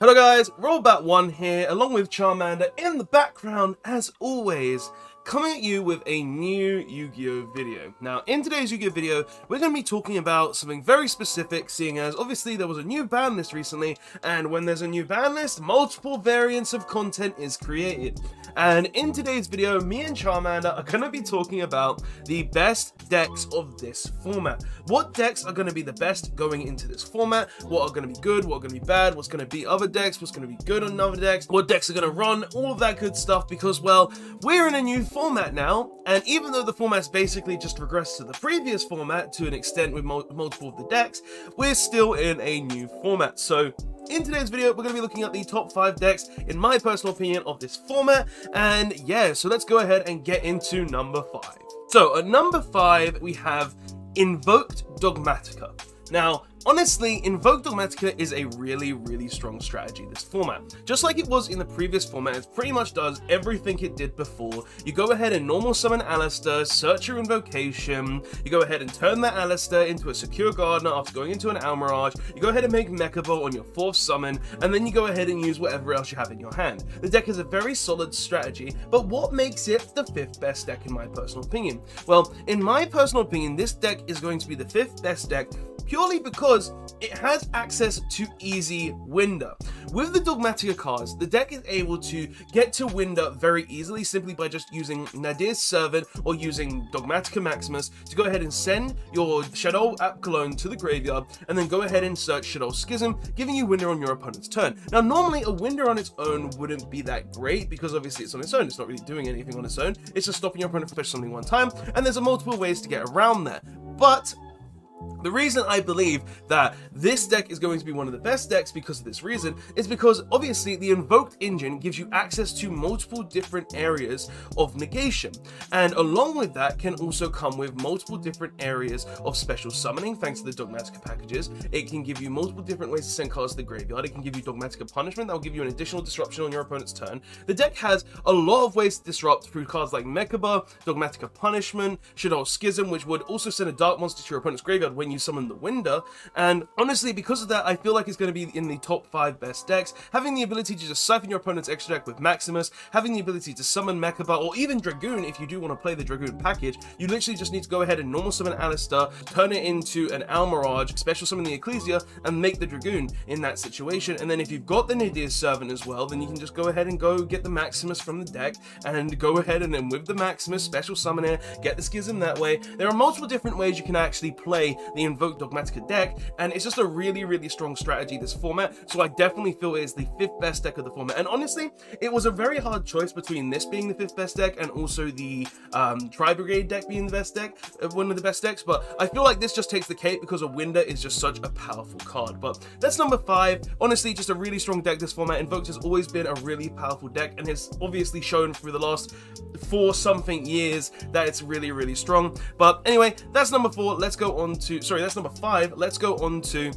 Hello guys, Rollbat1 here, along with Charmander in the background, as always, coming at you with a new Yu-Gi-Oh video. Now, in today's Yu-Gi-Oh video, we're going to be talking about something very specific, seeing as obviously there was a new ban list recently, and when there's a new ban list, multiple variants of content is created. And in today's video, me and Charmander are going to be talking about the best decks of this format. What decks are going to be the best going into this format, what are going to be good, what are going to be bad, what's going to be other decks, what's going to be good on other decks, what decks are going to run, all of that good stuff, because, well, we're in a new format now, and even though the format's basically just regressed to the previous format to an extent with multiple of the decks, we're still in a new format. So in today's video, we're going to be looking at the top 5 decks, in my personal opinion, of this format, and yeah, so let's go ahead and get into number 5. So at number 5, we have Invoked Dogmatica. Now, honestly, Invoked Dogmatica is a really strong strategy this format. Just like it was in the previous format, it pretty much does everything it did before. You go ahead and normal summon Alistair, search your invocation, you go ahead and turn that Alistair into a secure gardener after going into an Almirage, you go ahead and make Mechabo on your 4th summon, and then you go ahead and use whatever else you have in your hand. The deck is a very solid strategy, but what makes it the 5th best deck in my personal opinion? Well, in my personal opinion, this deck is going to be the 5th best deck purely because it has access to easy Winder. With the Dogmatica cards, the deck is able to get to Winder very easily simply by just using Nadir's Servant or using Dogmatica Maximus to go ahead and send your Shadow Apkalone to the graveyard and then go ahead and search Shadow Schism, giving you Winder on your opponent's turn. Now, normally a Winder on its own wouldn't be that great because obviously it's on its own, it's not really doing anything on its own, it's just stopping your opponent from special summoning one time, and there's multiple ways to get around that. But the reason I believe that this deck is going to be one of the best decks because of this reason is because obviously the Invoked engine gives you access to multiple different areas of negation, and along with that can also come with multiple different areas of special summoning thanks to the Dogmatica packages. It can give you multiple different ways to send cards to the graveyard. It can give you Dogmatica Punishment that will give you an additional disruption on your opponent's turn. The deck has a lot of ways to disrupt through cards like Mechaba, Dogmatica Punishment, Shadow Schism, which would also send a dark monster to your opponent's graveyard when you summon the Winder, and honestly because of that I feel like it's going to be in the top 5 best decks. Having the ability to just siphon your opponent's extra deck with Maximus, having the ability to summon Mechaba or even Dragoon if you do want to play the Dragoon package, you literally just need to go ahead and normal summon Alistair, turn it into an Almirage, special summon the Ecclesia and make the Dragoon in that situation, and then if you've got the Nadir's Servant as well, then you can just go ahead and go get the Maximus from the deck and go ahead and then with the Maximus special summon it, get the Schism that way. There are multiple different ways you can actually play the Invoked Dogmatica deck, and it's just a really strong strategy this format, so I definitely feel it is the 5th best deck of the format. And honestly, it was a very hard choice between this being the 5th best deck and also the Tri-Brigade deck being the best deck, one of the best decks, but I feel like this just takes the cake because a Winder is just such a powerful card. But that's number 5. Honestly, just a really strong deck this format. Invoked has always been a really powerful deck and has obviously shown through the last 4-something years that it's really strong. But anyway, that's number 4. Let's go on to, sorry, that's number 5. Let's go on to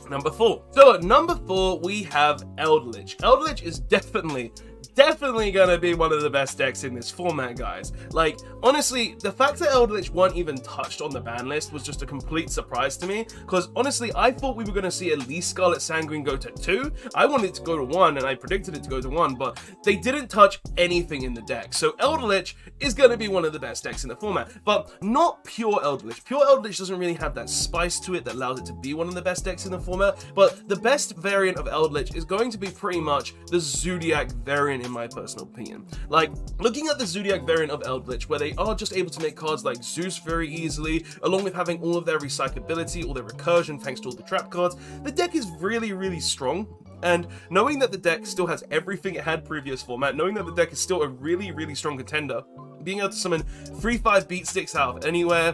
number 4. So at number 4 we have Lich. Lich is definitely gonna be one of the best decks in this format, guys. Like, honestly, the fact that Lich weren't even touched on the ban list was just a complete surprise to me, because honestly I thought we were gonna see at least Scarlet Sanguine go to 2. I wanted it to go to 1 and I predicted it to go to 1, but they didn't touch anything in the deck. So Lich is gonna be one of the best decks in the format, but not pure Lich. Pure Lich doesn't really have that spice to it that allows it to be one of the best decks in the format, but the best variant of Lich is going to be pretty much the Zodiac variant in my personal opinion. Like, looking at the Zodiac variant of Lich, where they are just able to make cards like Zeus very easily, along with having all of their recyclability, all their recursion thanks to all the trap cards, the deck is really strong. And knowing that the deck still has everything it had previous format, knowing that the deck is still a really strong contender, being able to summon 3/5 beat sticks out of anywhere,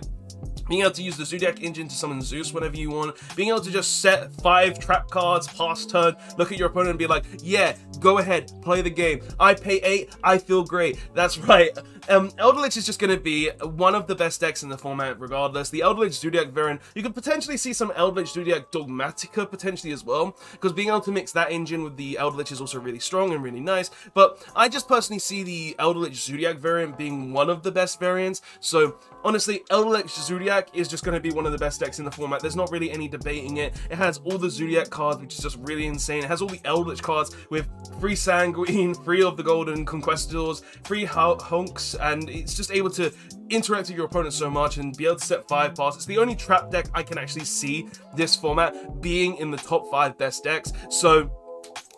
being able to use the Zodiac engine to summon Zeus whenever you want, being able to just set 5 trap cards past turn, look at your opponent and be like, yeah, go ahead, play the game. I pay 8, I feel great. That's right. Lich is just going to be one of the best decks in the format regardless. The Lich Zodiac variant, you could potentially see some Lich Zodiac Dogmatica potentially as well, because being able to mix that engine with the Lich is also really strong and really nice, but I just personally see the Lich Zodiac variant being one of the best variants. So honestly, Lich Zodiac Zodiac is just going to be one of the best decks in the format. There's not really any debating it. It has all the Zodiac cards, which is just really insane. It has all the Lich cards with 3 Sanguine, 3 of the Golden Conquistadors, 3 Hunks, and it's just able to interact with your opponent so much and be able to set 5 pass. It's the only trap deck I can actually see this format being in the top 5 best decks. So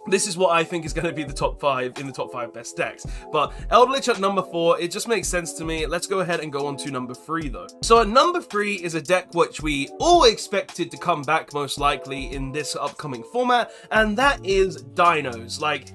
this is what I think is going to be the top 5 in the top 5 best decks. But Lich at number 4, it just makes sense to me. Let's go ahead and go on to number 3 though. So at number 3 is a deck which we all expected to come back most likely in this upcoming format, and that is Dinos. Like,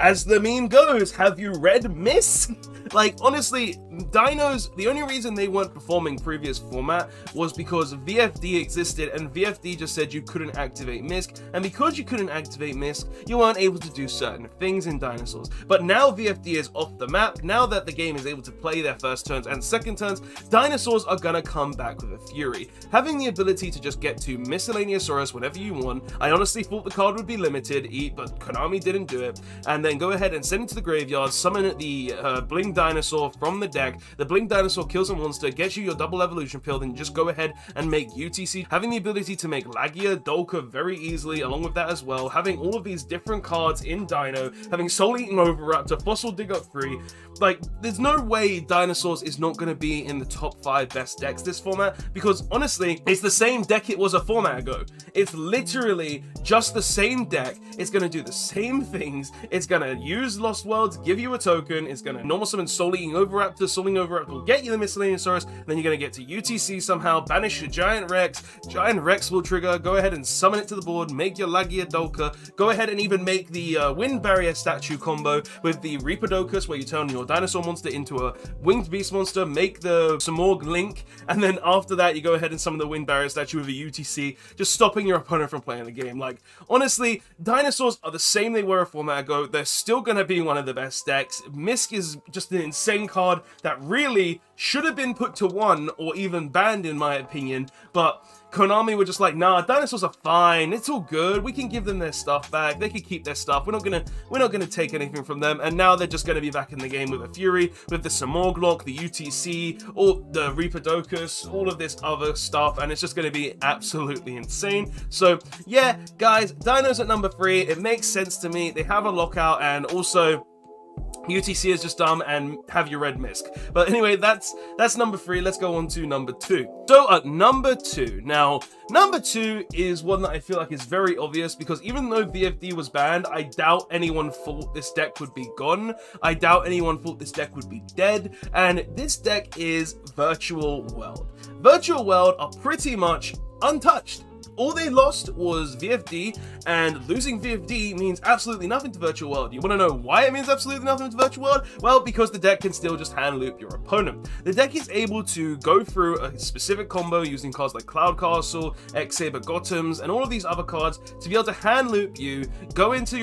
as the meme goes, have you read Miss? Like, honestly, Dinos, the only reason they weren't performing previous format was because VFD existed, and VFD just said you couldn't activate Misk, and because you couldn't activate Misk, you weren't able to do certain things in Dinosaurs. But now VFD is off the map. Now that the game is able to play their first turns and second turns, Dinosaurs are gonna come back with a fury. Having the ability to just get to Miscellaneousaurus whenever you want, I honestly thought the card would be limited, but Konami didn't do it, and then go ahead and send it to the graveyard, summon the Bling Dinosaur from the deck. The Bling Dinosaur kills a monster, gets you your double evolution pill, then you just go ahead and make UTC. Having the ability to make Lagia, Dolka very easily, along with that as well, having all of these different cards in Dino, having Soul Eating Overraptor, Fossil Dig Up 3, like, there's no way Dinosaurs is not going to be in the top 5 best decks this format, because honestly, it's the same deck it was a format ago. It's literally just the same deck. It's going to do the same things. It's going to use Lost Worlds, give you a token, it's going to normal summon Soul Eating Overraptor, Soul Eating Overraptor will get you the Miscellaneousaurus, then you're going to get to UTC somehow, banish your Giant Rex will trigger, go ahead and summon it to the board, make your Lagia Dolka, go ahead and even make the Wind Barrier statue combo with the Reaperdocus, where you turn your dinosaur monster into a winged beast monster, make the Samorg Link, and then after that you go ahead and summon the Wind Barrier statue with a UTC, just stopping your opponent from playing the game. Like, honestly, Dinosaurs are the same they were a format ago. They're still gonna be one of the best decks. Misk is just an insane card that really should have been put to 1 or even banned in my opinion, but Konami were just like, nah, Dinosaurs are fine, it's all good, we can give them their stuff back, they can keep their stuff, we're not gonna take anything from them. And now they're just gonna be back in the game with a fury, with the Samorg Lock, the UTC, or the Reaperdocus, all of this other stuff, and it's just gonna be absolutely insane. So yeah, guys, Dinos at number 3, it makes sense to me. They have a lockout, and also UTC is just dumb, and have you read Misk? But anyway, that's number 3. Let's go on to number 2. So at number 2, now number 2 is one that I feel like is very obvious, because even though VFD was banned, I doubt anyone thought this deck would be gone. I doubt anyone thought this deck would be dead, and this deck is Virtual World. Virtual World are pretty much untouched. All they lost was VFD, and losing VFD means absolutely nothing to Virtual World. You want to know why it means absolutely nothing to Virtual World? Well, because the deck can still just hand loop your opponent. The deck is able to go through a specific combo using cards like Cloud Castle, x-saber Gothams, and all of these other cards to be able to hand loop you, go into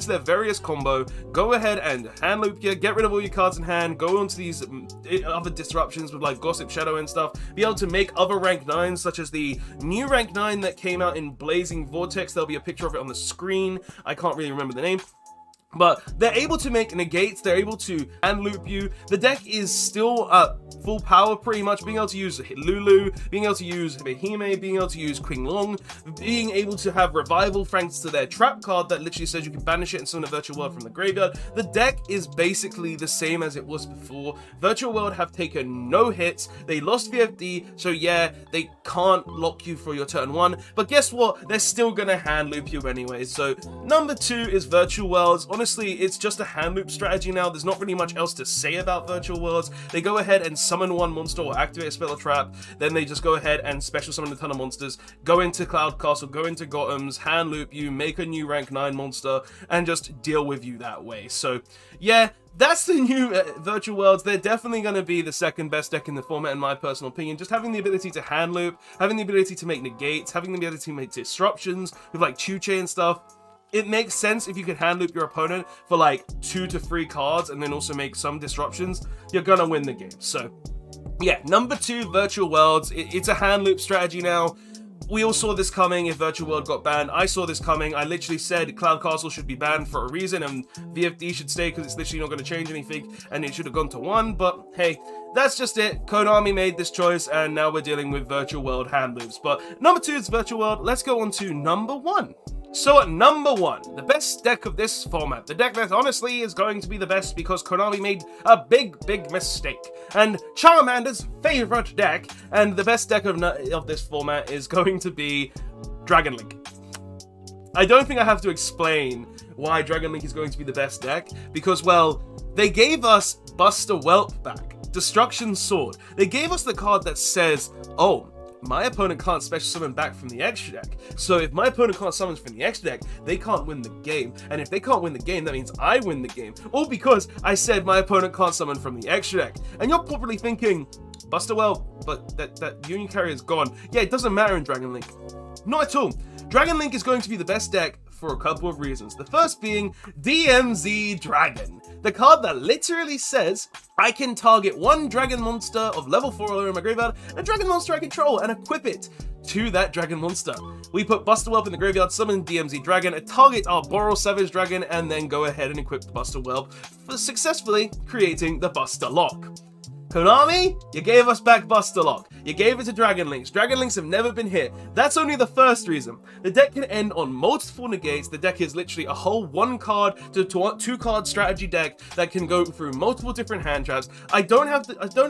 their various combo, go ahead and hand loop you, get rid of all your cards in hand, go onto these other disruptions with like Gossip Shadow and stuff, be able to make other rank 9s, such as the new rank 9 that came out in Blazing Vortex. There'll be a picture of it on the screen. I can't really remember the name. But they're able to make negates, they're able to hand loop you. The deck is still at full power pretty much, being able to use Lulu, being able to use Behime, being able to use Qing Long, being able to have Revival thanks to their trap card that literally says you can banish it and summon a Virtual World from the graveyard. The deck is basically the same as it was before. Virtual World have taken no hits, they lost VFD, so yeah, they can't lock you for your turn 1, but guess what? They're still gonna hand loop you anyway. So number 2 is Virtual Worlds. Honestly, it's just a hand loop strategy now. There's not really much else to say about Virtual Worlds. They go ahead and summon 1 monster or activate a spell or trap, then they just go ahead and special summon a ton of monsters, go into Cloud Castle, go into Gothams, hand loop you, make a new rank 9 monster, and just deal with you that way. So yeah, that's the new Virtual Worlds. They're definitely going to be the second best deck in the format in my personal opinion. Just having the ability to hand loop, having the ability to make negates, having the ability to make disruptions with like Chuche and stuff. It makes sense if you can hand loop your opponent for like 2 to 3 cards and then also make some disruptions. You're gonna win the game. So yeah, number 2, Virtual Worlds. It's a hand loop strategy now. we all saw this coming if Virtual World got banned. I saw this coming. I literally said Cloud Castle should be banned for a reason and VFD should stay because it's literally not going to change anything and it should have gone to 1. But hey, that's just it. Konami made this choice and now we're dealing with Virtual World hand moves. But number 2 is Virtual World. Let's go on to number 1. So at number 1, the best deck of this format, the deck that honestly is going to be the best because Konami made a big mistake. And Charmander's favorite deck, and the best deck of this format is going to be Dragon Link. I don't think I have to explain why Dragon Link is going to be the best deck, because, well, they gave us Buster Whelp back, Destruction Sword. They gave us the card that says, oh, my opponent can't special summon back from the extra deck. So if my opponent can't summon from the extra deck, they can't win the game. And if they can't win the game, that means I win the game. All because I said my opponent can't summon from the extra deck. And you're probably thinking, Buster, well, but that Union Carrier is gone. Yeah, it doesn't matter in Dragon Link. Not at all. Dragon Link is going to be the best deck for a couple of reasons. The first being DMZ Dragon, the card that literally says I can target one dragon monster of level 4 or lower in my graveyard, a dragon monster I control, and equip it to that dragon monster. We put Buster Whelp in the graveyard, summon DMZ Dragon, target our Boral Savage Dragon, and then go ahead and equip the Buster Whelp for successfully creating the Buster Lock. Konami, you gave us back Buster Lock. You gave it to Dragon Links. Dragon Links have never been hit. That's only the first reason. The deck can end on multiple negates. The deck is literally a whole 1 card to 2 card strategy deck that can go through multiple different hand traps. I don't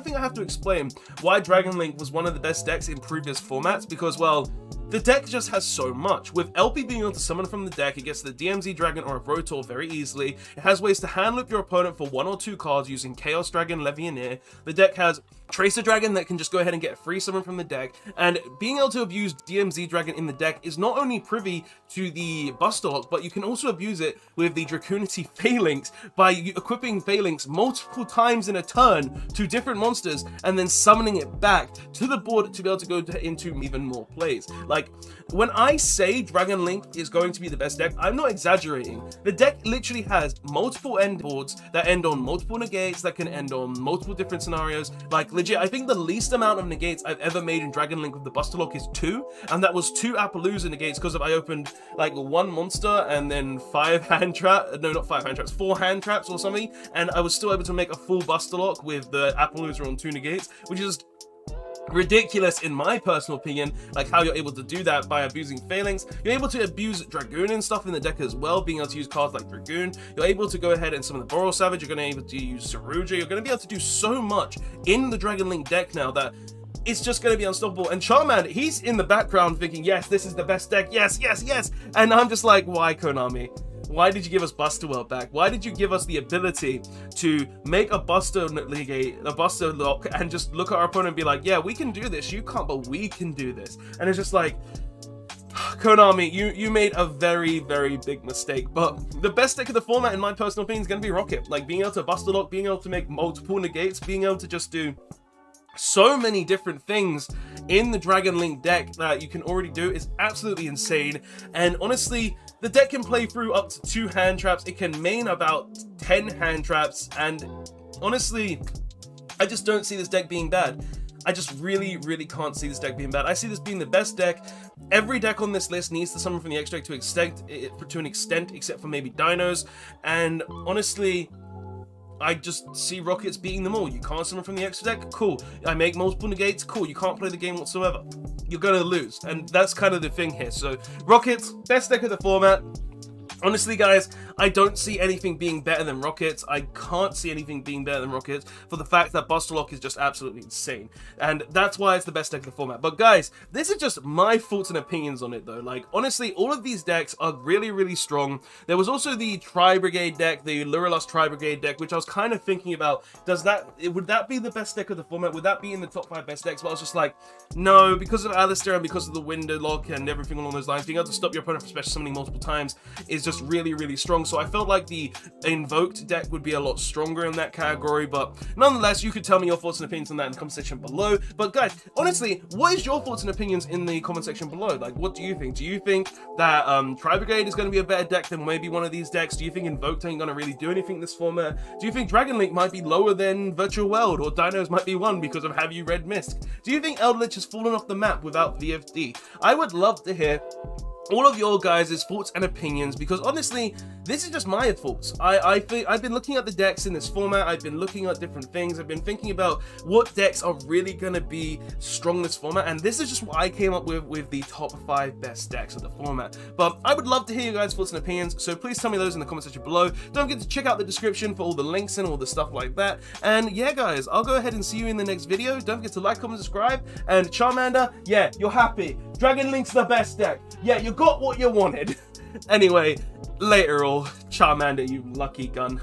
think I have to explain why Dragon Link was one of the best decks in previous formats because, well, the deck just has so much. With LP being able to summon from the deck, it gets the DMZ Dragon or a Rotor very easily. It has ways to hand loop your opponent for 1 or 2 cards using Chaos Dragon, Levianeer. The deck has Tracer Dragon that can just go ahead and get a free summon from the deck, and being able to abuse DMZ Dragon in the deck is not only privy to the Buster Lock, but you can also abuse it with the Dracunity Phalanx by equipping Phalanx multiple times in a turn to different monsters and then summoning it back to the board to be able to go into even more plays. Like, when I say Dragon Link is going to be the best deck, I'm not exaggerating. The deck literally has multiple end boards that end on multiple negates, that can end on multiple different scenarios. Like, legit, I think the least amount of negates I've ever made in Dragon Link with the Buster Lock is 2, and that was 2 Appaloosa negates because I opened like 1 monster and then 5 hand traps, no, not 5 hand traps, 4 hand traps or something, and I was still able to make a full Buster Lock with the Appaloosa on 2 negates, which is ridiculous in my personal opinion, like how you're able to do that by abusing Phalanx. You're able to abuse Dragoon and stuff in the deck as well, being able to use cards like Dragoon. You're able to go ahead and summon the Boral Savage. You're going to be able to use Saruja. You're going to be able to do so much in the Dragon Link deck now that it's just going to be unstoppable. And Charmander, he's in the background thinking, yes, this is the best deck, yes, yes, yes. And I'm just like, why, Konami? Why did you give us Buster Whelp back? Why did you give us the ability to make a Buster Negate, a Buster Lock, and just look at our opponent and be like, yeah, we can do this. You can't, but we can do this. And it's just like, Konami, you made a very, very big mistake. But the best deck of the format, in my personal opinion, is going to be Rocket. Like, being able to Buster Lock, being able to make multiple negates, being able to just do so many different things in the Dragon Link deck that you can already do is absolutely insane. And honestly, the deck can play through up to 2 hand traps. It can main about 10 hand traps. And honestly, I just don't see this deck being bad. I just really, really can't see this deck being bad. I see this being the best deck. Every deck on this list needs to summon from the X deck to an extent, except for maybe Dinos. And honestly, I just see Rockets beating them all. You can't summon from the extra deck? Cool. I make multiple negates? Cool. You can't play the game whatsoever. You're gonna lose. And that's kind of the thing here. So, Rockets, best deck of the format. Honestly, guys, I don't see anything being better than Rockets. I can't see anything being better than Rockets for the fact that Buster Lock is just absolutely insane. And that's why it's the best deck of the format. But guys, this is just my thoughts and opinions on it though. Like, honestly, all of these decks are really, really strong. There was also the Tri-Brigade deck, the Lurelust Tri-Brigade deck, which I was kind of thinking about, would that be the best deck of the format? Would that be in the top 5 best decks? But I was just like, no, because of Alistair and because of the Window Lock and everything along those lines, being able to stop your opponent from special summoning multiple times is just really, really strong. So I felt like the Invoked deck would be a lot stronger in that category, but nonetheless, you could tell me your thoughts and opinions on that in the comment section below. But guys, honestly, what is your thoughts and opinions in the comment section below? Like, what do you think? Do you think that Tri-Brigade is going to be a better deck than maybe one of these decks? Do you think Invoked ain't going to really do anything this format? Do you think Dragon Link might be lower than Virtual World, or Dinos might be 1 because of Have You Read Mist? Do you think Lich has fallen off the map without VFD? I would love to hear all of your guys' thoughts and opinions, because honestly, this is just my thoughts. I've been looking at the decks in this format, I've been looking at different things, I've been thinking about what decks are really gonna be strong in this format, and this is just what I came up with the top 5 best decks of the format. But I would love to hear your guys' thoughts and opinions, so please tell me those in the comment section below. Don't forget to check out the description for all the links and all the stuff like that. And yeah guys, I'll go ahead and see you in the next video. Don't forget to like, comment, subscribe, and Charmander, yeah, you're happy. Dragon Link's the best deck. Yeah, you got what you wanted. Anyway, later all. Charmander, you lucky gun.